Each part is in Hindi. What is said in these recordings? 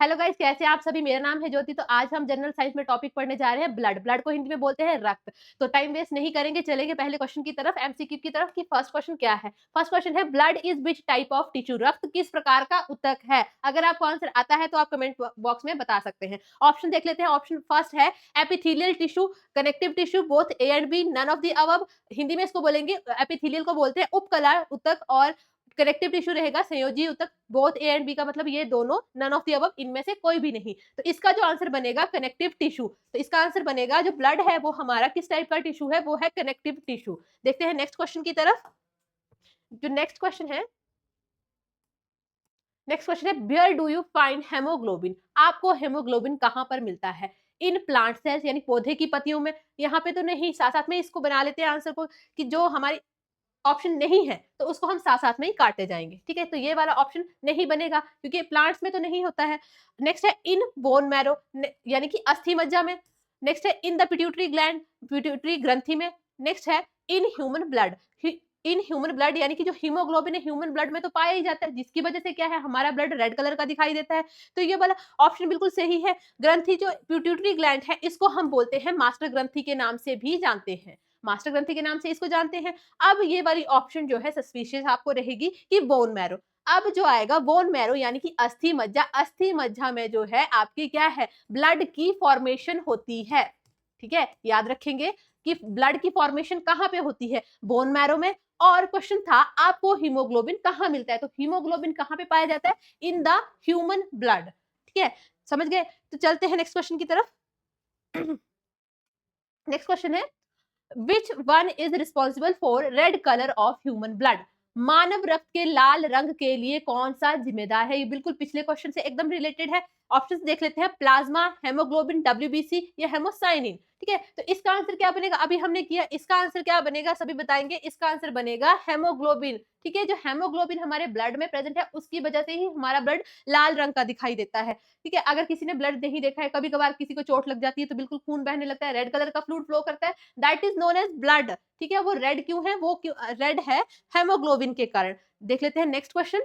हेलो गाइस, कैसे हैं आप सभी। मेरा नाम है ज्योति। तो आज हम जनरल साइंस में टॉपिक पढ़ने जा रहे हैं ब्लड। ब्लड को हिंदी में बोलते हैं रक्त। तो टाइम वेस्ट नहीं करेंगे, चलेंगे पहले क्वेश्चन की तरफ, एमसीक्यू की तरफ। कि फर्स्ट क्वेश्चन क्या है। फर्स्ट क्वेश्चन है blood is which type of tissue. रक्त किस प्रकार का ऊतक है। अगर आपको आंसर आता है तो आप कमेंट बॉक्स में बता सकते हैं। ऑप्शन देख लेते हैं। ऑप्शन फर्स्ट है epithelial tissue, connective tissue, both A and B, none of the above. Hindi में इसको बोलेंगे, एपिथेलियल को बोलते हैं उपकला ऊतक, और कनेक्टिव टिश्यू रहेगा संयोजी ऊतक। बोथ ए एंड बी का मतलब ये दोनों, नन ऑफ द अबव, इनमें से कोई भी नहीं। तो इसका जो आंसर बनेगा कनेक्टिव टिश्यू। तो इसका आंसर बनेगा जो ब्लड है वो हमारा किस टाइप का टिश्यू है, वो है कनेक्टिव टिश्यू। देखते हैं नेक्स्ट क्वेश्चन की तरफ। जो नेक्स्ट क्वेश्चन है, नेक्स्ट क्वेश्चन है where do you find haemoglobin. आपको हेमोग्लोबिन कहां पर मिलता है। इन प्लांट सेल्स यानी पौधे की पत्तियों में। यहाँ पे तो नहीं, साथ साथ में इसको बना लेते हैं आंसर को, कि जो हमारी ऑप्शन नहीं है तो उसको हम साथ साथ में ही काटते जाएंगे। ठीक है, तो ये वाला ऑप्शन नहीं बनेगा क्योंकि प्लांट्स में तो नहीं होता है। नेक्स्ट है इन बोन मैरो, यानी कि अस्थि मज्जा में। नेक्स्ट है in the pituitary gland, pituitary ग्रंथि में। नेक्स्ट है in human blood. In human blood यानी कि जो हीमोग्लोबिन है ह्यूमन ब्लड में तो पाया ही जाता है, जिसकी वजह से क्या है, हमारा ब्लड रेड कलर का दिखाई देता है। तो ये वाला ऑप्शन बिल्कुल सही है। ग्रंथि जो पिट्यूटरी ग्लैंड है इसको हम बोलते हैं मास्टर ग्रंथि के नाम से भी जानते हैं। मास्टर ग्रंथि के नाम से इसको जानते हैं। अब ये वाली ऑप्शन जो है सस्पिशियस आपको रहेगी कि बोन मैरो। अब जो आएगा बोन मैरो यानी कि अस्थि मज्जा। अस्थि मज्जा में जो है आपकी क्या है, ब्लड की फॉर्मेशन होती है। ठीक है, याद रखेंगे कि ब्लड की फॉर्मेशन कहाँ पे होती है, बोन मैरो में। और क्वेश्चन था आपको हीमोग्लोबिन कहाँ मिलता है, तो हीमोग्लोबिन कहाँ पे पाया जाता है, इन द ह्यूमन ब्लड। ठीक है, समझ गए। तो चलते हैं नेक्स्ट क्वेश्चन की तरफ। नेक्स्ट क्वेश्चन है Which one is responsible for red color of human blood? मानव रक्त के लाल रंग के लिए कौन सा जिम्मेदार है। ये बिल्कुल पिछले क्वेश्चन से एकदम रिलेटेड है। ऑप्शंस देख लेते हैं, प्लाज्मा, हेमोग्लोबिन, डब्ल्यूबीसी या हेमोसाइनिन। ठीक है, तो इसका आंसर क्या बनेगा, अभी हमने किया, इसका आंसर क्या बनेगा सभी बताएंगे। इसका आंसर बनेगा हेमोग्लोबिन। ठीक है, जो हेमोग्लोबिन हमारे ब्लड में प्रेजेंट है उसकी वजह से ही हमारा ब्लड लाल रंग का दिखाई देता है। ठीक है, अगर किसी ने ब्लड नहीं देखा है, कभी कभार किसी को चोट लग जाती है तो बिल्कुल खून बहने लगता है, रेड कलर का फ्लूइड फ्लो करता है, that is known as blood. ठीक है, वो रेड क्यों है, वो क्यों रेड है, हेमोग्लोबिन के कारण। देख लेते हैं next question.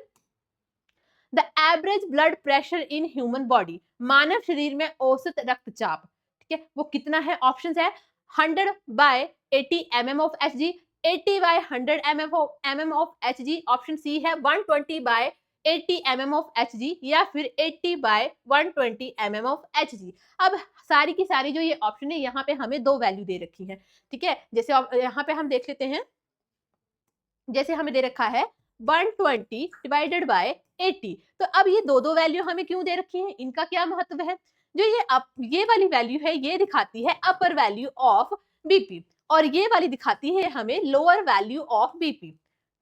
The average blood pressure in human body, मानव शरीर में औसत रक्तचाप, ठीक है, वो कितना है। ऑप्शंस है 100/80 mm of Hg, 80/100 mm of Hg। Option C है 120/80 mm ऑफ Hg, या फिर 80/120 mm ऑफ Hg। अब सारी की सारी जो ये ऑप्शन है यहाँ पे हमें दो वैल्यू दे रखी है। ठीक है, जैसे यहाँ पे हम देख लेते हैं, जैसे हमें दे रखा है 120/80। तो अब ये दो दो वैल्यू हमें क्यों दे रखी है, इनका क्या महत्व है। जो ये वाली वैल्यू है ये दिखाती है अपर वैल्यू ऑफ बीपी, और ये वाली दिखाती है हमें लोअर वैल्यू ऑफ बीपी।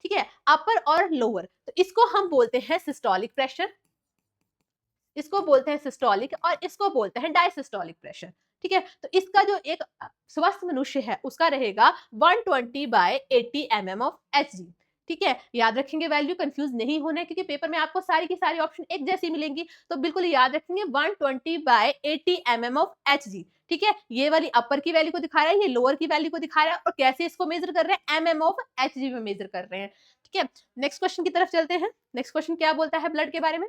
ठीक है, अपर और लोअर, तो इसको हम बोलते हैं सिस्टोलिक प्रेशर, इसको बोलते हैं सिस्टोलिक, और इसको बोलते हैं डायसिस्टोलिक प्रेशर। ठीक है, तो इसका जो एक स्वस्थ मनुष्य है उसका रहेगा 120/80 mm ऑफ Hg। ठीक है, याद रखेंगे वैल्यू, कंफ्यूज नहीं होना है क्योंकि पेपर में आपको सारी की सारी ऑप्शन एक जैसी मिलेंगी, तो बिल्कुल याद रखेंगे 120/80 mm ऑफ Hg। ठीक है, ये वाली अपर की वैल्यू को दिखा रहा है, ये लोअर की वैल्यू को दिखा रहा है, और कैसे इसको मेजर कर रहे हैं, mm ऑफ Hg में मेजर कर रहे हैं। ठीक है, नेक्स्ट क्वेश्चन की तरफ चलते हैं। नेक्स्ट क्वेश्चन क्या बोलता है ब्लड के बारे में।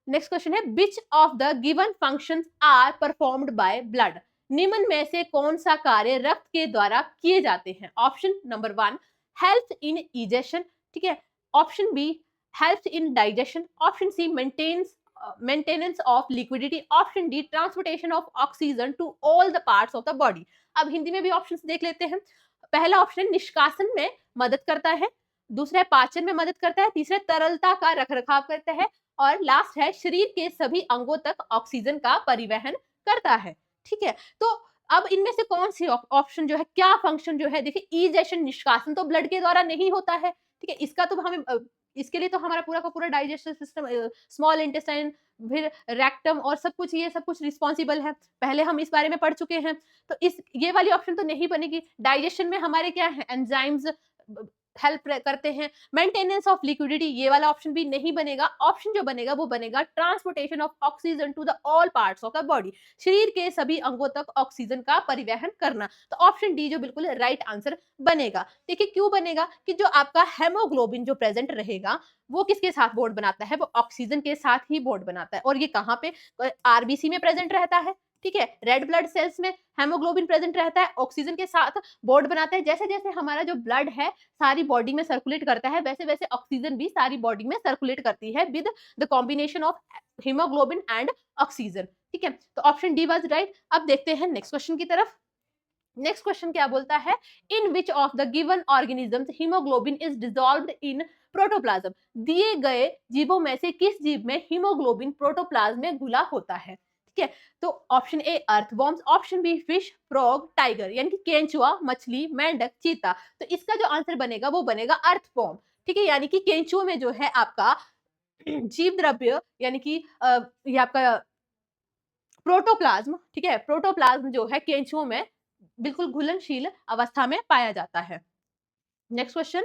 नेक्स्ट क्वेश्चन है which of the given functions are performed by blood. निम्न में से कौन सा कार्य रक्त के द्वारा किए जाते हैं। Option number 1 help in ingestion, ठीक है, option B help in digestion, option C maintenance of liquidity, option D transportation of oxygen to all the parts of the body. अब हिंदी में भी ऑप्शंस देख लेते हैं। पहला ऑप्शन निष्कासन में मदद करता है, दूसरा पाचन में मदद करता है, तीसरा तरलता का रखरखाव करता है, और लास्ट है शरीर के सभी अंगों तक ऑक्सीजन का परिवहन करता है। ठीक है, तो अब इनमें से कौन सी ऑप्शन जो है, क्या फंक्शन जो है, देखिए इजेशन, निष्कासन तो ब्लड के द्वारा नहीं होता है। ठीक है, इसका तो हमें इसके लिए तो हमारा पूरा का पूरा डाइजेस्टिव सिस्टम, स्मॉल इंटेस्टाइन, फिर रेक्टम और सब कुछ, ये सब कुछ रिस्पॉन्सिबल है, पहले हम इस बारे में पढ़ चुके हैं। तो इस ये वाली ऑप्शन तो नहीं बनेगी। डाइजेशन में हमारे क्या है, एंजाइम्स, हेल्प करते हैं। मेंटेनेंस ऑफ लिक्विडिटी, ये वाला ऑप्शन भी नहीं बनेगा। ऑप्शन जो बनेगा वो बनेगा transportation of oxygen to the all parts of the body, शरीर के सभी अंगों तक ऑक्सीजन का परिवहन करना। तो ऑप्शन डी जो बिल्कुल राइट आंसर बनेगा। देखिए क्यों बनेगा कि जो आपका हेमोग्लोबिन जो प्रेजेंट रहेगा वो किसके साथ बॉन्ड बनाता है, वो ऑक्सीजन के साथ ही बॉन्ड बनाता है। और ये कहाँ पे, आरबीसी में प्रेजेंट रहता है, ठीक है। रेड ब्लड सेल्स में हेमोग्लोबिन प्रेजेंट रहता है, ऑक्सीजन के साथ बॉन्ड बनाता है। जैसे जैसे हमारा जो ब्लड है सारी बॉडी में सर्कुलेट करता है, वैसे वैसे ऑक्सीजन भी सारी बॉडी में सर्कुलेट करती है with the combination of haemoglobin and oxygen, ठीक है। तो ऑप्शन डी वाज राइट। अब देखते हैं नेक्स्ट क्वेश्चन की तरफ। नेक्स्ट क्वेश्चन क्या बोलता है, in which of the given organisms haemoglobin is dissolved in protoplasm, दिए गए जीवों में से किस जीव में हीमोग्लोबिन प्रोटोप्लाज्म में घुला होता है, ठीक है। तो option A earthworms, option B fish, frog, tiger, यानी कि केंचुआ, मछली, मेंढक, चीता। तो इसका जो आंसर बनेगा वो बनेगा अर्थवॉर्म, ठीक है। यानी कि केंचुओं में जो है आपका जीव द्रव्य यानी कि ये आपका प्रोटोप्लाज्म, ठीक है, प्रोटोप्लाज्म जो है केंचुओं में बिल्कुल घुलनशील अवस्था में पाया जाता है। Next question,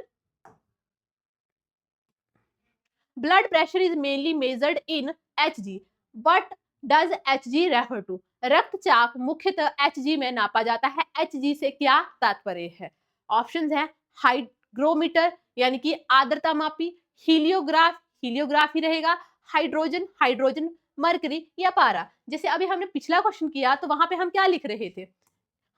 blood pressure is mainly measured in HG, what does HG refer to, रक्तचाप मुख्यतः एचजी में नापा जाता है, एचजी से क्या तात्पर्य है। ऑप्शंस हैं हाइग्रोमीटर यानी कि आर्द्रता मापी, हीलियोग्राफ, हीलियोग्राफ ही रहेगा, हाइड्रोजन, हाइड्रोजन, मरकरी या पारा। जैसे अभी हमने पिछला क्वेश्चन किया तो वहां पे हम क्या लिख रहे थे,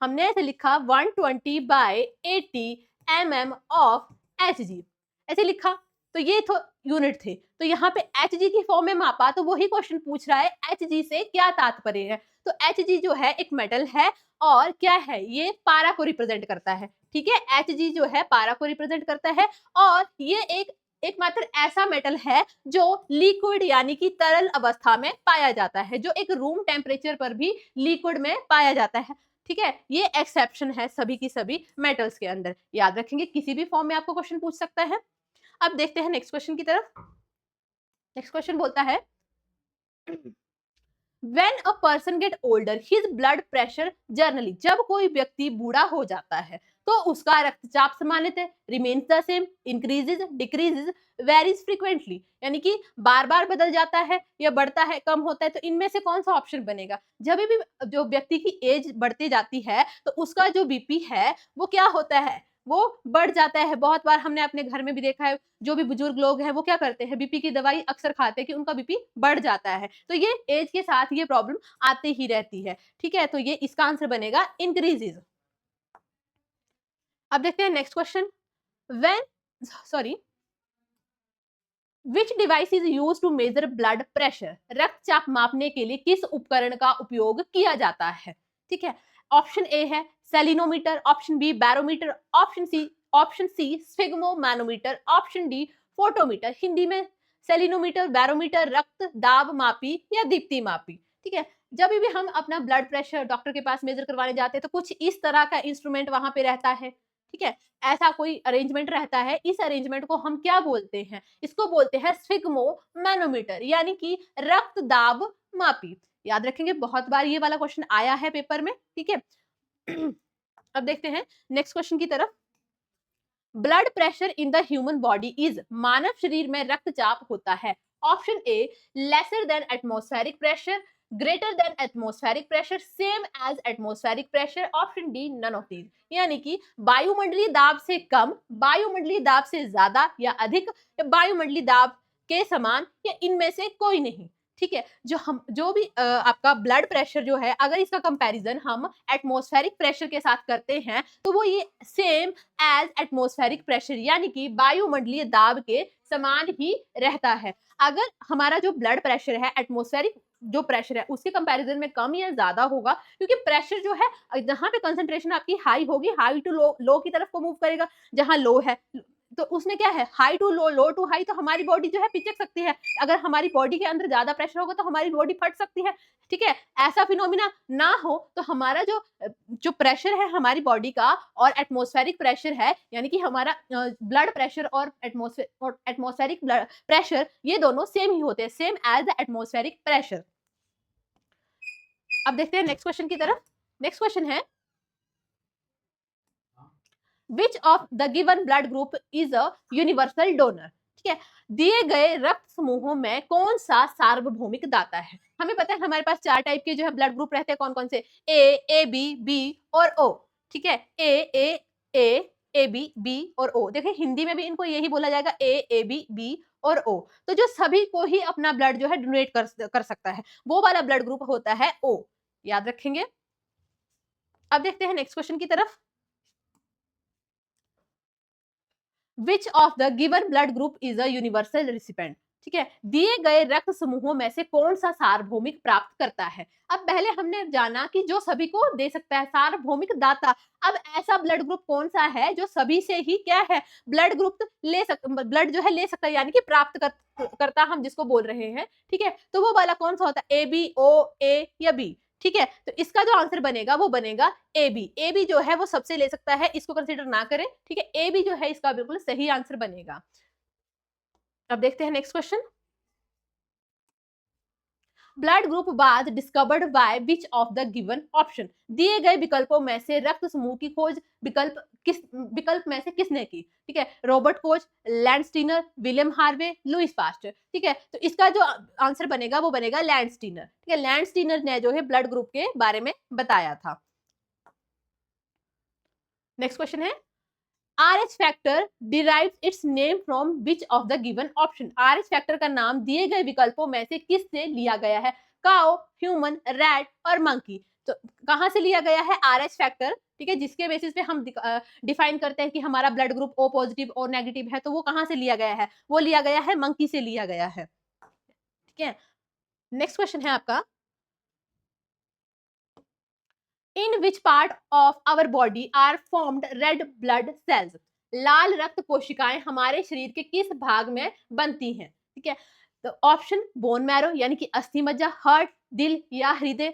हमने ऐसे लिखा 120/80 mm ऑफ Hg, ऐसे लिखा। तो ये तो यूनिट थे, तो यहाँ पे Hg की फॉर्म में मापा, तो वही क्वेश्चन पूछ रहा है Hg से क्या तात्पर्य है। तो Hg जो है एक मेटल है और क्या है, ये पारा को रिप्रेजेंट करता है, ठीक है। Hg जो है पारा को रिप्रेजेंट करता है और ये एकमात्र ऐसा मेटल है जो लिक्विड यानी कि तरल अवस्था में पाया जाता है, जो एक रूम टेम्परेचर पर भी लिक्विड में पाया जाता है, ठीक है। ये एक्सेप्शन है सभी की सभी मेटल्स के अंदर, याद रखेंगे किसी भी फॉर्म में आपको क्वेश्चन पूछ सकता है। अब देखते हैं नेक्स्ट क्वेश्चन की तरफ। नेक्स्ट क्वेश्चन बोलता है, When a person get older, his blood pressure generally, जब कोई व्यक्ति बूढ़ा हो जाता है तो उसका रक्तचाप सामान्यतः remains the same, increases, decreases, varies frequently, यानी कि बार बार बदल जाता है या बढ़ता है, कम होता है। तो इनमें से कौन सा ऑप्शन बनेगा, जब भी जो व्यक्ति की एज बढ़ती जाती है तो उसका जो बीपी है वो क्या होता है, वो बढ़ जाता है। बहुत बार हमने अपने घर में भी देखा है, जो भी बुजुर्ग लोग हैं वो क्या करते हैं, बीपी की दवाई अक्सर खाते हैं कि उनका बीपी बढ़ जाता है। तो ये एज के साथ ये प्रॉब्लम आती ही रहती है, ठीक है। तो ये इसका आंसर बनेगा इंक्रीजेज। अब देखते हैं next question, when sorry which device is use to measure blood pressure, रक्तचाप मापने के लिए किस उपकरण का उपयोग किया जाता है, ठीक है। ऑप्शन ए है salinometer, option B barometer, option C sphygmomanometer, option D photometer. Hindi में सेलिनोमीटर, बैरोमीटर, रक्त दाब मापी या दीप्ति मापी, ठीक है। जब भी हम अपना ब्लड प्रेशर डॉक्टर के पास मेजर करवाने जाते हैं तो कुछ इस तरह का इंस्ट्रूमेंट वहां पे रहता है, ठीक है। ऐसा कोई अरेंजमेंट रहता है, इस अरेंजमेंट को हम क्या बोलते हैं, इसको बोलते हैं स्फिग्मोमैनोमीटर यानी कि रक्त दाब मापी। याद रखेंगे बहुत बार ये वाला क्वेश्चन आया है पेपर में, ठीक है। अब देखते हैं नेक्स्ट क्वेश्चन की तरफ। Blood pressure in the human body is, मानव शरीर में रक्तचाप होता है। Option A lesser than atmospheric pressure, greater than atmospheric pressure, same as atmospheric pressure, option D none of these, यानी कि वायुमंडलीय दाब से कम, वायुमंडलीय दाब से ज्यादा या अधिक, या वायुमंडलीय दाब के समान, या इनमें से कोई नहीं, ठीक है। जो भी आपका ब्लड प्रेशर जो है, अगर इसका कंपैरिजन हम एटमॉस्फेरिक प्रेशर के साथ करते हैं तो वो ये सेम एज एटमॉस्फेरिक प्रेशर यानी कि वायुमंडलीय दाब के समान ही रहता है। अगर हमारा जो ब्लड प्रेशर है एटमॉस्फेरिक जो प्रेशर है उसके कंपैरिजन में कम या ज्यादा होगा, क्योंकि प्रेशर जो है जहां पे कंसंट्रेशन आपकी हाई होगी, हाई टू लो, लो की तरफ को मूव करेगा, जहां लो है तो उसमें क्या है high to low, low to high, तो हमारी बॉडी जो है पिचक सकती है। अगर हमारी बॉडी के अंदर ज्यादा प्रेशर होगा तो हमारी बॉडी फट सकती है, ठीक है। ऐसा फिनोमिना ना हो तो हमारा जो प्रेशर है हमारी बॉडी का और एटमॉस्फेरिक प्रेशर है, यानी कि हमारा ब्लड प्रेशर और एटमॉस्फेरिक प्रेशर ये दोनों सेम ही होते हैं, same as the atmospheric pressure. अब देखते हैं नेक्स्ट क्वेश्चन की तरफ। नेक्स्ट क्वेश्चन है, which of the given blood group is a universal donor, ठीक है, दिए गए रक्त समूहों में कौन सा सार्वभौमिक दाता है। हमें पता है हमारे पास 4 टाइप के जो है ब्लड ग्रुप रहते हैं, कौन कौन से, ए बी बी और ओ, ठीक है, ए बी बी और ओ। देखिए हिंदी में भी इनको यही बोला जाएगा, ए बी बी और ओ। तो जो सभी को ही अपना ब्लड जो है डोनेट कर सकता है, वो वाला ब्लड ग्रुप होता है ओ, याद रखेंगे। अब देखते हैं नेक्स्ट क्वेश्चन की तरफ। विच of the given blood group is a universal recipient, ठीक है, दिए गए रक्त समूहों में से कौन सा सार्वभौमिक प्राप्त करता है। अब पहले हमने जाना कि जो सभी को दे सकता है, सार्वभौमिक दाता। अब ऐसा ब्लड ग्रुप कौन सा है जो सभी से ही क्या है, ब्लड ग्रुप ब्लड जो है ले सकता है, यानी कि करता हम जिसको बोल रहे हैं, ठीक है, तो वो वाला कौन सा होता है, ए बी ओ ए या बी, ठीक है। तो इसका जो आंसर बनेगा वो बनेगा ए बी जो है वो सबसे ले सकता है, इसको कंसीडर ना करें, ठीक है, ए बी जो है इसका बिल्कुल सही आंसर बनेगा। अब देखते हैं नेक्स्ट क्वेश्चन। ब्लड ग्रुप बाद discovered by which of the given option, दिए गए विकल्पों में से रक्त समूह की खोज विकल्प में से किसने की, ठीक है, Robert Koch, Landsteiner, William Harvey, Louis Pasteur, ठीक है। तो इसका जो आंसर बनेगा वो बनेगा लैंडस्टीनर, ठीक है, लैंडस्टीनर ने जो है ब्लड ग्रुप के बारे में बताया था। नेक्स्ट क्वेश्चन है, RH factor derives it's name from which of the given option, RH factor का नाम दिए गए विकल्पों में से किससे लिया गया है, काउ, ह्यूमन, रैट और मंकी। तो कहां से लिया गया है RH फैक्टर, ठीक है, जिसके बेसिस पे हम डिफाइन करते हैं कि हमारा ब्लड ग्रुप ओ पॉजिटिव और नेगेटिव है, तो वो कहां से लिया गया है, वो लिया गया है मंकी से लिया गया है, ठीक है। नेक्स्ट क्वेश्चन है आपका, in which part of our body are formed red blood cells, लाल रक्त कोशिकाएं हमारे शरीर के किस भाग में बनती हैं, ठीक है। तो ऑप्शन बोन मैरो यानी कि अस्थि मज्जा, हार्ट, दिल या हृदय,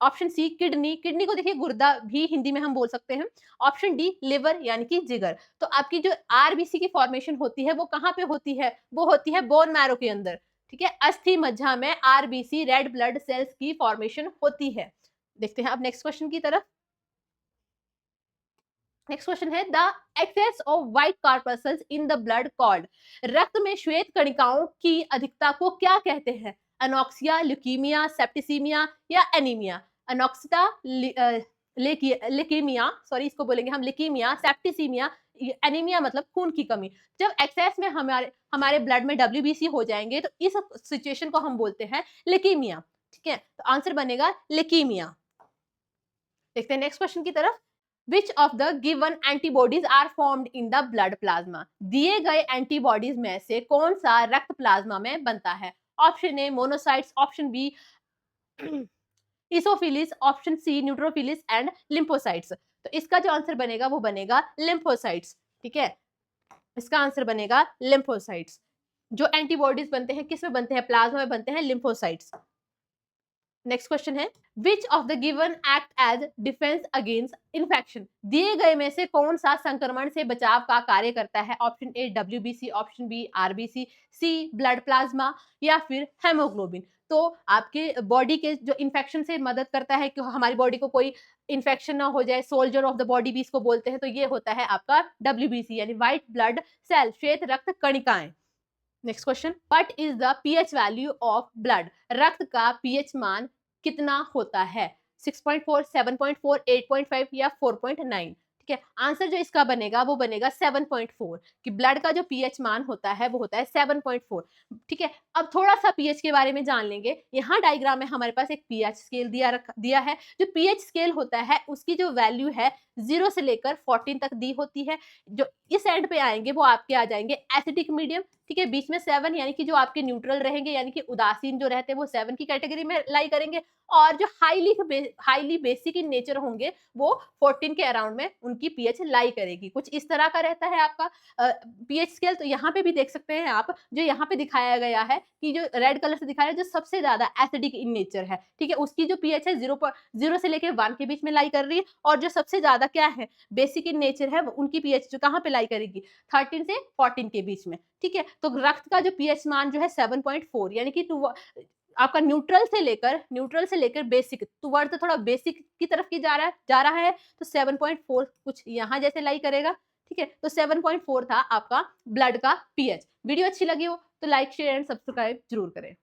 ऑप्शन सी किडनी, किडनी को देखिए गुर्दा भी हिंदी में हम बोल सकते हैं, ऑप्शन डी लिवर यानी कि जिगर। तो आपकी जो आरबीसी की फॉर्मेशन होती है वो कहाँ पे होती है, वो होती है बोन मैरो के अंदर, ठीक है, अस्थि मज्जा में आरबीसी रेड ब्लड सेल्स की फॉर्मेशन होती है। देखते हैं अब नेक्स्ट क्वेश्चन की तरफ। नेक्स्ट क्वेश्चन है, the excess of white corpuscles in the blood called, रक्त में श्वेत कणिकाओं की अधिकता को क्या कहते हैं, अनोक्सिया, ल्यूकीमिया, सेप्टिसीमिया या एनीमिया। अनोक्सिया, लेकीमिया, सॉरी इसको बोलेंगे हम लिकीमिया, सेप्टिसीमिया, एनीमिया मतलब खून की कमी। जब एक्सेस में हमारे हमारे ब्लड में डब्ल्यूबीसी हो जाएंगे तो इस सिचुएशन को हम बोलते हैं लेकीमिया, ठीक है, तो आंसर बनेगा लेकीमिया। देखते हैं नेक्स्ट क्वेश्चन की तरफ। Which of the given antibodies are formed in the blood plasma, दिए गए एंटीबॉडीज में से कौन सा रक्त प्लाज्मा में बनता है, option A monocytes, option B eosinophils, option C neutrophils and lymphocytes. तो इसका जो आंसर बनेगा वो बनेगा लिम्फोसाइट्स, ठीक है, इसका आंसर बनेगा लिम्फोसाइट्स। जो एंटीबॉडीज बनते हैं किस में बनते हैं, प्लाज्मा में बनते हैं, लिम्फोसाइट्स। नेक्स्ट क्वेश्चन है, which of the given act as defence against infection, दिए गए में से कौन सा संक्रमण से बचाव का कार्य करता है, option A WBC, option B RBC, C blood plasma या फिर हेमोग्लोबिन। तो आपके बॉडी के जो इन्फेक्शन से मदद करता है कि हमारी बॉडी को कोई इन्फेक्शन ना हो जाए, सोल्जर ऑफ द बॉडी भी इसको बोलते हैं, तो ये होता है आपका डब्ल्यूबीसी यानी व्हाइट ब्लड सेल, श्वेत रक्त कणिकाएं। Next question, what is the pH value of blood, रक्त का पीएच मान कितना होता है, 6.4, 7.4, 8.5 या 4.9, ठीक है। आंसर जो इसका बनेगा वो बनेगा 7.4, कि ब्लड का जो पीएच मान होता है वो होता है 7.4, ठीक है। अब थोड़ा सा पीएच के बारे में जान लेंगे। यहाँ डायग्राम में हमारे पास एक पीएच स्केल दिया है। जो पीएच स्केल होता है उसकी जो वैल्यू है 0 से लेकर 14 तक दी होती है। जो इस एंड पे आएंगे वो आपके आ जाएंगे एसिडिक मीडियम, ठीक है, बीच में 7 यानी कि जो आपके न्यूट्रल रहेंगे, यानी कि उदासीन जो रहते हैं वो 7 की कैटेगरी में लाई करेंगे, और जो हाईली बेसिक इन नेचर होंगे वो 14 के अराउंड में उनकी पीएच लाई करेगी। कुछ इस तरह का रहता है आपका पीएच स्केल। तो यहाँ पे भी देख सकते हैं आप, जो यहाँ पे दिखाया गया है कि जो रेड कलर से दिखाया है जो सबसे ज्यादा एसिडिक इन नेचर है, ठीक है, उसकी जो पीएच है 0 से लेकर 1 के बीच में लाई कर रही है, और जो सबसे ज्यादा क्या है बेसिक इन नेचर है उनकी पीएच जो कहाँ पे लाई करेगी 13 से 14 के बीच में, ठीक है। तो रक्त का जो पीएच मान जो है 7.4 यानी कि आपका न्यूट्रल से लेकर बेसिक टुवर्ड थोड़ा बेसिक की तरफ की जा रहा है तो 7.4 कुछ यहाँ जैसे लाई करेगा, ठीक है, तो 7.4 था आपका ब्लड का पीएच। वीडियो अच्छी लगी हो तो लाइक शेयर एंड सब्सक्राइब जरूर करें।